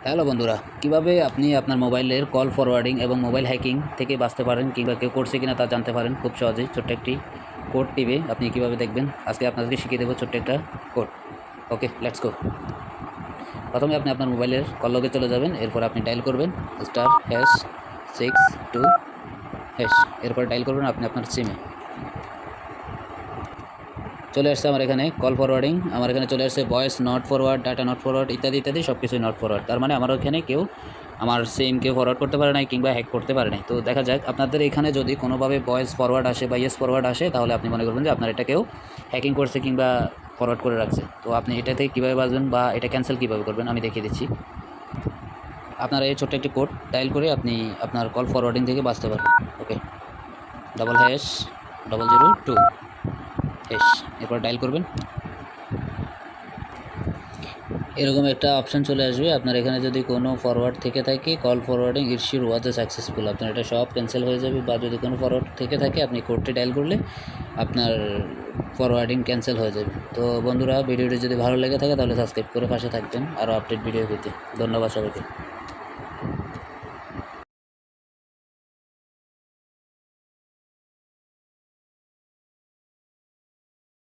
Hello বন্ধুরা, কিভাবে আপনি আপনার মোবাইলের কল ফরওয়ার্ডিং এবং মোবাইল হ্যাকিং থেকে বাঁচতে পারেন কিংবা কেউ করছে কিনা তা জানতে পারেন খুব সহজেই। ছোট্ট একটি কোড টিপে আপনি কিভাবে দেখবেন, আজকে আপনাদেরকে শিখিয়ে দেবো ছোট্ট একটা কোড। Okay, let's go. প্রথমে আপনি আপনার মোবাইলের কল লগে চলে যাবেন, এরপর আপনি ডায়াল করবেন *662#। এরপর ডায়াল করবেন আপনি আপনার সিমে। চলে আসছে আমার এখানে কল ফরওয়ার্ডিং, আমার এখানে চলে আসছে voice not forward, data not forward ইত্যাদি ইত্যাদি সব কিছুই নট ফরওয়ার্ড। তার মানে আমার ওখানে কেউ আমার সিম কেউ ফরওয়ার্ড করতে পারে নাই কিংবা হ্যাক করতে পারে নাই। তো দেখা যাক আপনাদের এখানে যদি কোনোভাবে ভয়েস ফরওয়ার্ড আসে বা ইয়েস ফরওয়ার্ড আসে, তাহলে আপনি মনে করবেন যে আপনার এটা কেউ হ্যাকিং করছে কিংবা ফরওয়ার্ড করে রাখছে। তো আপনি এটা থেকে কীভাবে বাঁচবেন বা এটা ক্যান্সেল কীভাবে করবেন আমি দেখিয়ে দিচ্ছি। আপনারা এই ছোট্ট একটি কোড ডায়াল করে আপনি আপনার কল ফরওয়ার্ডিং থেকে বাঁচতে পারবেন। ওকে, #002#। এরপর ডায়াল করবেন, এরকম একটা অপশান চলে আসবে। আপনার এখানে যদি কোনো ফরওয়ার্ড থেকে থাকে, কল ফরওয়ার্ডিং ইস্যুর ওয়াজ সাকসেসফুল, আপনার এটা সব ক্যান্সেল হয়ে যাবে। বা যদি কোনো ফরওয়ার্ড থেকে থাকে আপনি কোডটি ডায়াল করলে আপনার ফরওয়ার্ডিং ক্যান্সেল হয়ে যাবে। তো বন্ধুরা, ভিডিওটি যদি ভালো লেগে থাকে তাহলে সাবস্ক্রাইব করে পাশে থাকবেন আরও আপডেট ভিডিও পেতে। ধন্যবাদ সবাইকে।